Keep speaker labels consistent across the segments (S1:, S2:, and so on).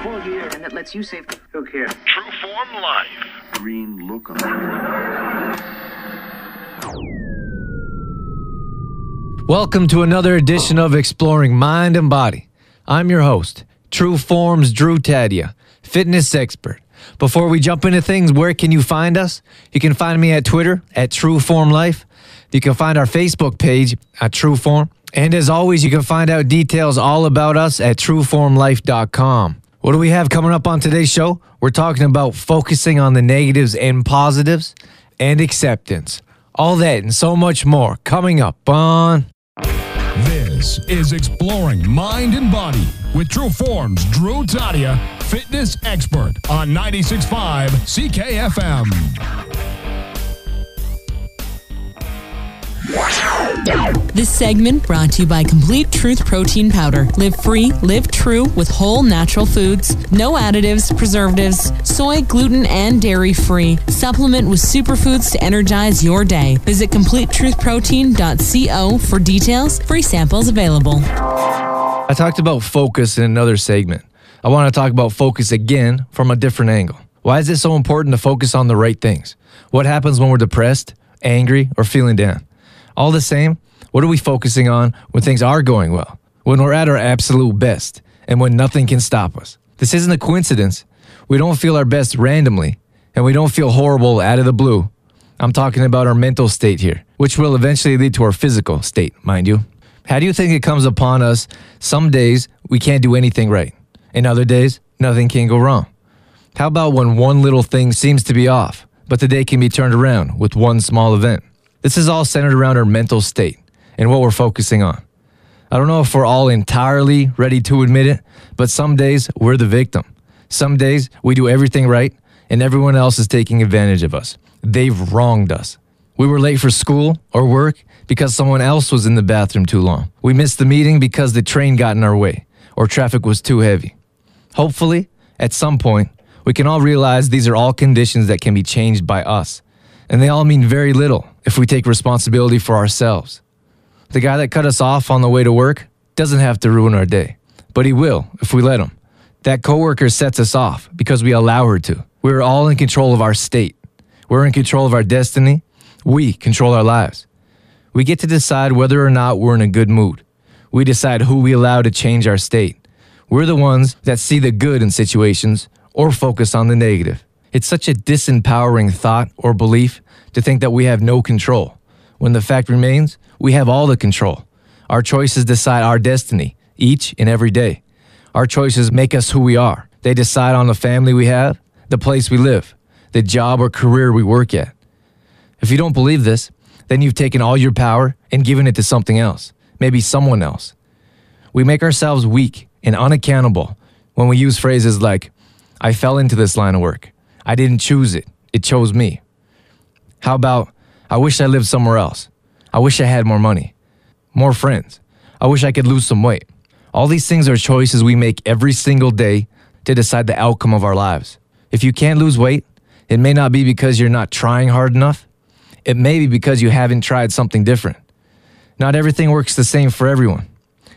S1: Cool gear.
S2: And that lets you save...
S1: Look here.
S3: True Form Life.
S4: Green look on it.
S5: Welcome to another edition of Exploring Mind and Body. I'm your host, True Form's Drew Taddia, fitness expert. Before we jump into things, where can you find us? You can find me at Twitter, at True Form Life. You can find our Facebook page at True Form. And as always, you can find out details all about us at trueformlife.com. What do we have coming up on today's show? We're talking about focusing on the negatives and positives and acceptance. All that and so much more coming up on...
S6: This is Exploring Mind and Body with True Form's Drew Taddia, fitness expert on 96.5 CKFM.
S7: This segment brought to you by Complete Truth Protein Powder. Live free, live true with whole natural foods. No additives, preservatives, soy, gluten, and dairy free. Supplement with superfoods to energize your day. Visit CompleteTruthProtein.co for details. Free samples available.
S5: I talked about focus in another segment. I want to talk about focus again from a different angle. Why is it so important to focus on the right things? What happens when we're depressed, angry, or feeling down? All the same, what are we focusing on when things are going well? When we're at our absolute best and when nothing can stop us? This isn't a coincidence. We don't feel our best randomly and we don't feel horrible out of the blue. I'm talking about our mental state here, which will eventually lead to our physical state, mind you. How do you think it comes upon us? Some days we can't do anything right, and other days nothing can go wrong. How about when one little thing seems to be off, but the day can be turned around with one small event? This is all centered around our mental state and what we're focusing on. I don't know if we're all entirely ready to admit it, but some days we're the victim. Some days we do everything right and everyone else is taking advantage of us. They've wronged us. We were late for school or work because someone else was in the bathroom too long. We missed the meeting because the train got in our way or traffic was too heavy. Hopefully, at some point, we can all realize these are all conditions that can be changed by us. And they all mean very little if we take responsibility for ourselves. The guy that cut us off on the way to work doesn't have to ruin our day, but he will if we let him. That coworker sets us off because we allow her to. We're all in control of our state. We're in control of our destiny. We control our lives. We get to decide whether or not we're in a good mood. We decide who we allow to change our state. We're the ones that see the good in situations or focus on the negative. It's such a disempowering thought or belief to think that we have no control, when the fact remains, we have all the control. Our choices decide our destiny, each and every day. Our choices make us who we are. They decide on the family we have, the place we live, the job or career we work at. If you don't believe this, then you've taken all your power and given it to something else, maybe someone else. We make ourselves weak and unaccountable when we use phrases like, I fell into this line of work. I didn't choose it. It chose me. How about, I wish I lived somewhere else. I wish I had more money, more friends. I wish I could lose some weight. All these things are choices we make every single day to decide the outcome of our lives. If you can't lose weight, it may not be because you're not trying hard enough. It may be because you haven't tried something different. Not everything works the same for everyone.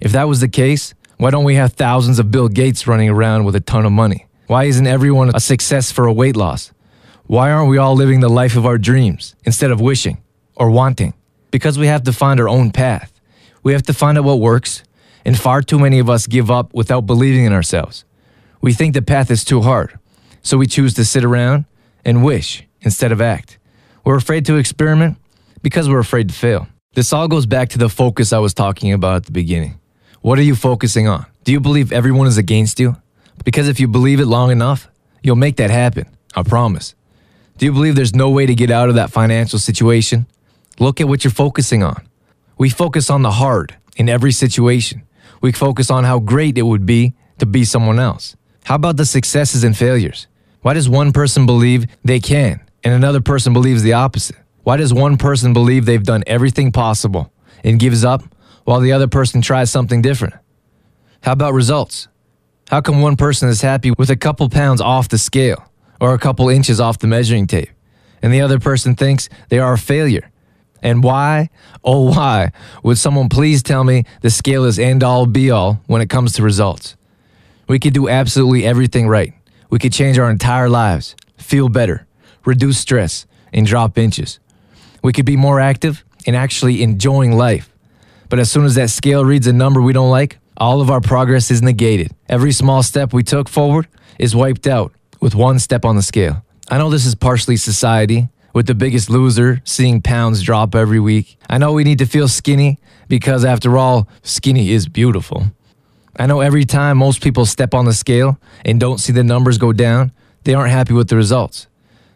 S5: If that was the case, why don't we have thousands of Bill Gates running around with a ton of money? Why isn't everyone a success for a weight loss? Why aren't we all living the life of our dreams instead of wishing or wanting? Because we have to find our own path. We have to find out what works, and far too many of us give up without believing in ourselves. We think the path is too hard, so we choose to sit around and wish instead of act. We're afraid to experiment because we're afraid to fail. This all goes back to the focus I was talking about at the beginning. What are you focusing on? Do you believe everyone is against you? Because if you believe it long enough, you'll make that happen, I promise. Do you believe there's no way to get out of that financial situation? Look at what you're focusing on. We focus on the hard in every situation. We focus on how great it would be to be someone else. How about the successes and failures? Why does one person believe they can and another person believes the opposite? Why does one person believe they've done everything possible and gives up while the other person tries something different? How about results? How come one person is happy with a couple pounds off the scale or a couple inches off the measuring tape, and the other person thinks they are a failure? And why, oh why, would someone please tell me the scale is end-all be-all when it comes to results? We could do absolutely everything right. We could change our entire lives, feel better, reduce stress, and drop inches. We could be more active and actually enjoying life. But as soon as that scale reads a number we don't like, all of our progress is negated. Every small step we took forward is wiped out with one step on the scale. I know this is partially society, with the biggest loser seeing pounds drop every week. I know we need to feel skinny because after all, skinny is beautiful. I know every time most people step on the scale and don't see the numbers go down, they aren't happy with the results.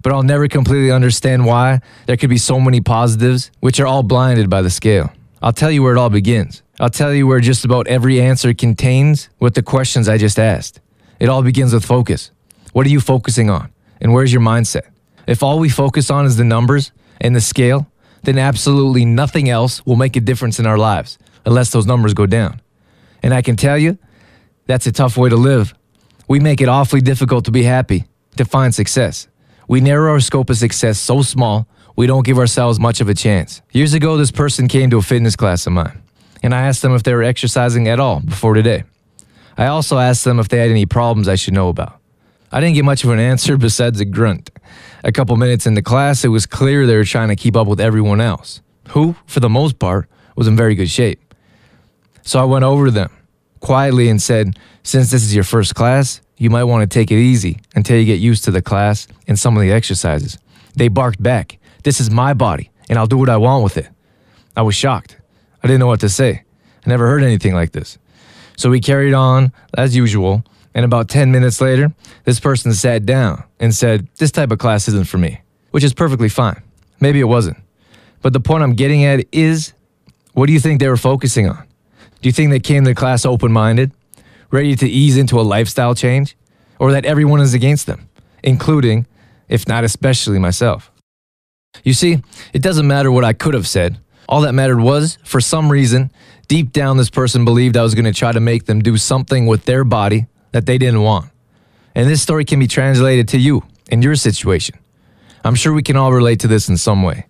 S5: But I'll never completely understand why there could be so many positives which are all blinded by the scale. I'll tell you where it all begins. I'll tell you where just about every answer contains with the questions I just asked. It all begins with focus. What are you focusing on? And where's your mindset? If all we focus on is the numbers and the scale, then absolutely nothing else will make a difference in our lives unless those numbers go down. And I can tell you, that's a tough way to live. We make it awfully difficult to be happy, to find success. We narrow our scope of success so small, we don't give ourselves much of a chance. Years ago, this person came to a fitness class of mine, and I asked them if they were exercising at all before today. I also asked them if they had any problems I should know about. I didn't get much of an answer besides a grunt. A couple minutes into class, it was clear they were trying to keep up with everyone else, who, for the most part, was in very good shape. So I went over to them quietly and said, since this is your first class, you might want to take it easy until you get used to the class and some of the exercises. They barked back, this is my body, and I'll do what I want with it. I was shocked. I didn't know what to say. I never heard anything like this. So we carried on, as usual, and about 10 minutes later, this person sat down and said, this type of class isn't for me, which is perfectly fine. Maybe it wasn't. But the point I'm getting at is, what do you think they were focusing on? Do you think they came to class open-minded, ready to ease into a lifestyle change, or that everyone is against them, including, if not especially, myself? You see, it doesn't matter what I could have said. All that mattered was, for some reason, deep down this person believed I was going to try to make them do something with their body that they didn't want. And this story can be translated to you in your situation. I'm sure we can all relate to this in some way.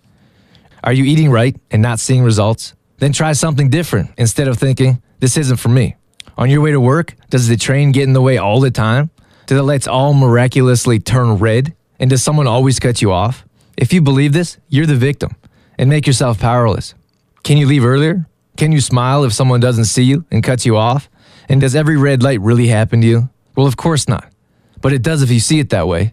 S5: Are you eating right and not seeing results? Then try something different instead of thinking, this isn't for me. On your way to work, does the train get in the way all the time? Do the lights all miraculously turn red? And does someone always cut you off? If you believe this, you're the victim and make yourself powerless. Can you leave earlier? Can you smile if someone doesn't see you and cuts you off? And does every red light really happen to you? Well, of course not. But it does if you see it that way.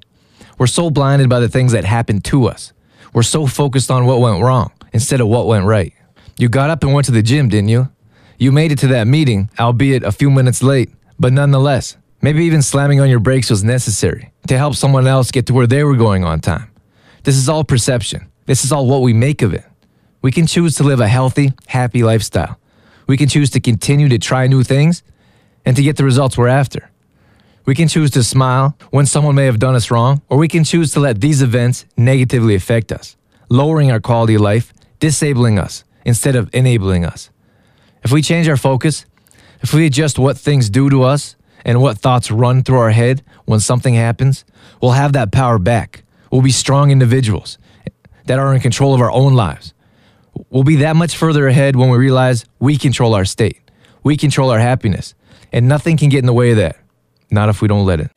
S5: We're so blinded by the things that happen to us. We're so focused on what went wrong instead of what went right. You got up and went to the gym, didn't you? You made it to that meeting, albeit a few minutes late, but nonetheless, maybe even slamming on your brakes was necessary to help someone else get to where they were going on time. This is all perception. This is all what we make of it. We can choose to live a healthy, happy lifestyle. We can choose to continue to try new things and to get the results we're after. We can choose to smile when someone may have done us wrong, or we can choose to let these events negatively affect us, lowering our quality of life, disabling us instead of enabling us. If we change our focus, if we adjust what things do to us and what thoughts run through our head when something happens, we'll have that power back. We'll be strong individuals that are in control of our own lives. We'll be that much further ahead when we realize we control our state. We control our happiness. And nothing can get in the way of that. Not if we don't let it.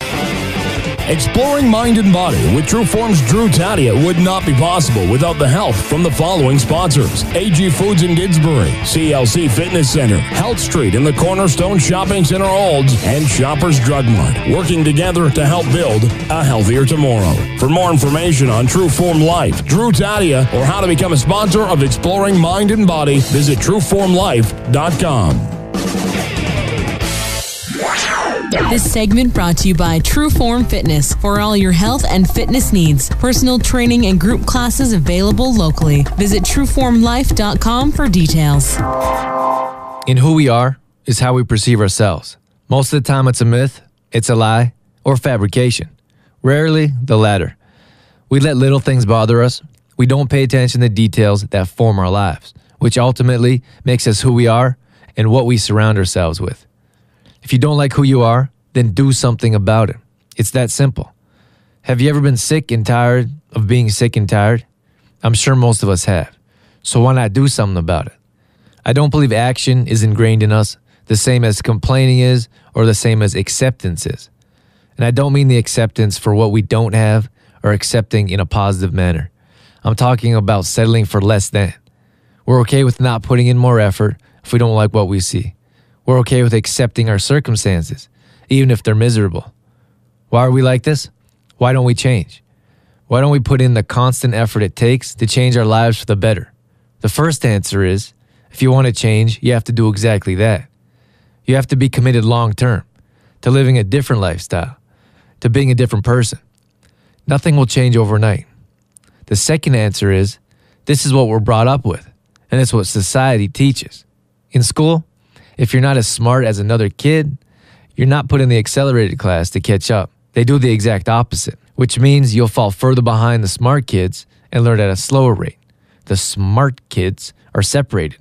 S6: Exploring Mind and Body with True Form's Drew Taddia would not be possible without the help from the following sponsors: AG Foods in Didsbury, CLC Fitness Center, Health Street in the Cornerstone Shopping Center Olds, and Shoppers Drug Mart, working together to help build a healthier tomorrow. For more information on True Form Life, Drew Taddia, or how to become a sponsor of Exploring Mind and Body, visit trueformlife.com.
S7: This segment brought to you by True Form Fitness for all your health and fitness needs. Personal training and group classes available locally. Visit trueformlife.com for details.
S5: In who we are is how we perceive ourselves. Most of the time it's a myth, it's a lie, or fabrication. Rarely the latter. We let little things bother us. We don't pay attention to details that form our lives, which ultimately makes us who we are and what we surround ourselves with. If you don't like who you are, then do something about it. It's that simple. Have you ever been sick and tired of being sick and tired? I'm sure most of us have. So why not do something about it? I don't believe action is ingrained in us. the same as complaining is, or the same as acceptance is. And I don't mean the acceptance for what we don't have or accepting in a positive manner. I'm talking about settling for less than. We're okay with not putting in more effort if we don't like what we see. We're okay with accepting our circumstances, even if they're miserable. Why are we like this? Why don't we change? Why don't we put in the constant effort it takes to change our lives for the better? The first answer is, if you want to change, you have to do exactly that. You have to be committed long term to living a different lifestyle, to being a different person. Nothing will change overnight. The second answer is, this is what we're brought up with, and it's what society teaches. In school, if you're not as smart as another kid, you're not put in the accelerated class to catch up. They do the exact opposite, which means you'll fall further behind the smart kids and learn at a slower rate. The smart kids are separated.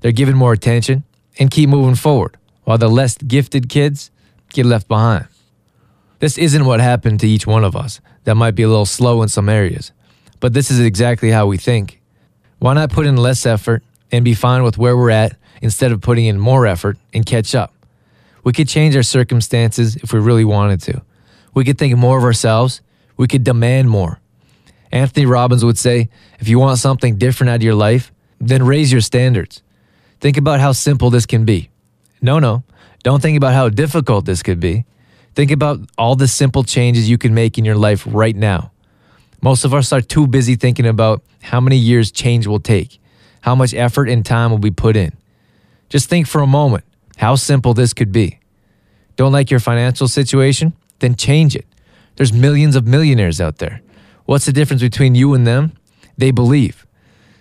S5: They're given more attention and keep moving forward, while the less gifted kids get left behind. This isn't what happened to each one of us. That might be a little slow in some areas, but this is exactly how we think. Why not put in less effort and be fine with where we're at instead of putting in more effort and catch up? We could change our circumstances if we really wanted to. We could think more of ourselves. We could demand more. Anthony Robbins would say, if you want something different out of your life, then raise your standards. Think about how simple this can be. No, don't think about how difficult this could be. Think about all the simple changes you can make in your life right now. Most of us are too busy thinking about how many years change will take, how much effort and time will be put in. Just think for a moment how simple this could be. Don't like your financial situation? Then change it. There's millions of millionaires out there. What's the difference between you and them? They believe.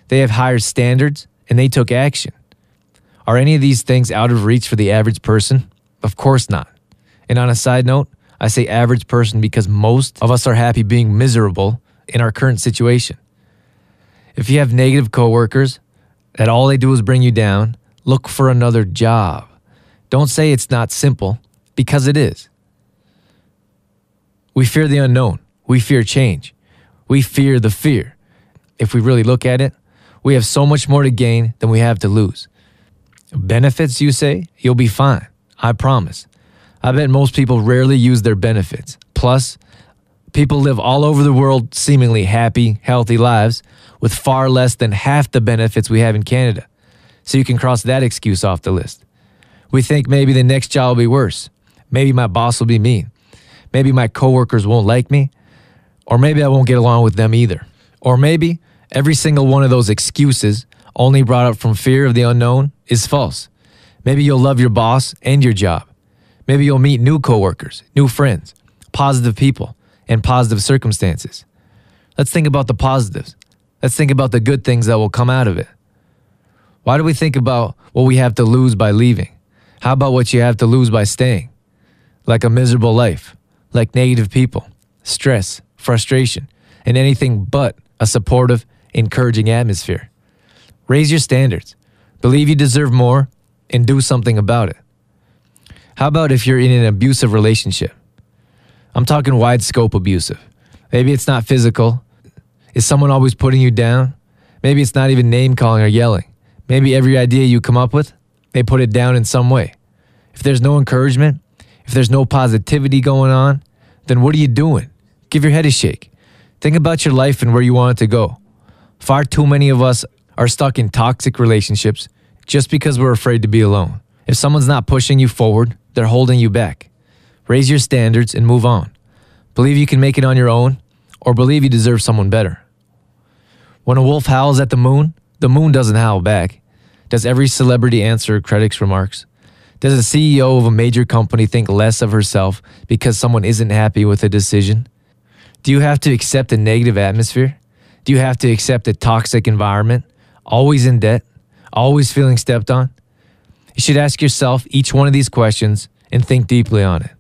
S5: They have higher standards and they took action. Are any of these things out of reach for the average person? Of course not. And on a side note, I say average person because most of us are happy being miserable in our current situation. If you have negative coworkers that all they do is bring you down, look for another job. Don't say it's not simple, because it is. We fear the unknown. We fear change. We fear the fear. If we really look at it, we have so much more to gain than we have to lose. Benefits, you say? You'll be fine. I promise. I bet most people rarely use their benefits. Plus, people live all over the world seemingly happy, healthy lives with far less than half the benefits we have in Canada. So you can cross that excuse off the list. We think maybe the next job will be worse. Maybe my boss will be mean. Maybe my coworkers won't like me. Or maybe I won't get along with them either. Or maybe every single one of those excuses, only brought up from fear of the unknown, is false. Maybe you'll love your boss and your job. Maybe you'll meet new coworkers, new friends, positive people, and positive circumstances. Let's think about the positives. Let's think about the good things that will come out of it. Why do we think about what we have to lose by leaving? How about what you have to lose by staying? Like a miserable life, like negative people, stress, frustration, and anything but a supportive, encouraging atmosphere. Raise your standards. Believe you deserve more and do something about it. How about if you're in an abusive relationship? I'm talking wide scope abusive. Maybe it's not physical. Is someone always putting you down? Maybe it's not even name calling or yelling. Maybe every idea you come up with, they put it down in some way. If there's no encouragement, if there's no positivity going on, then what are you doing? Give your head a shake. Think about your life and where you want it to go. Far too many of us are stuck in toxic relationships just because we're afraid to be alone. If someone's not pushing you forward, they're holding you back. Raise your standards and move on. Believe you can make it on your own, or believe you deserve someone better. When a wolf howls at the moon doesn't howl back. Does every celebrity answer critics' remarks? Does a CEO of a major company think less of herself because someone isn't happy with a decision? Do you have to accept a negative atmosphere? Do you have to accept a toxic environment? Always in debt? Always feeling stepped on? You should ask yourself each one of these questions and think deeply on it.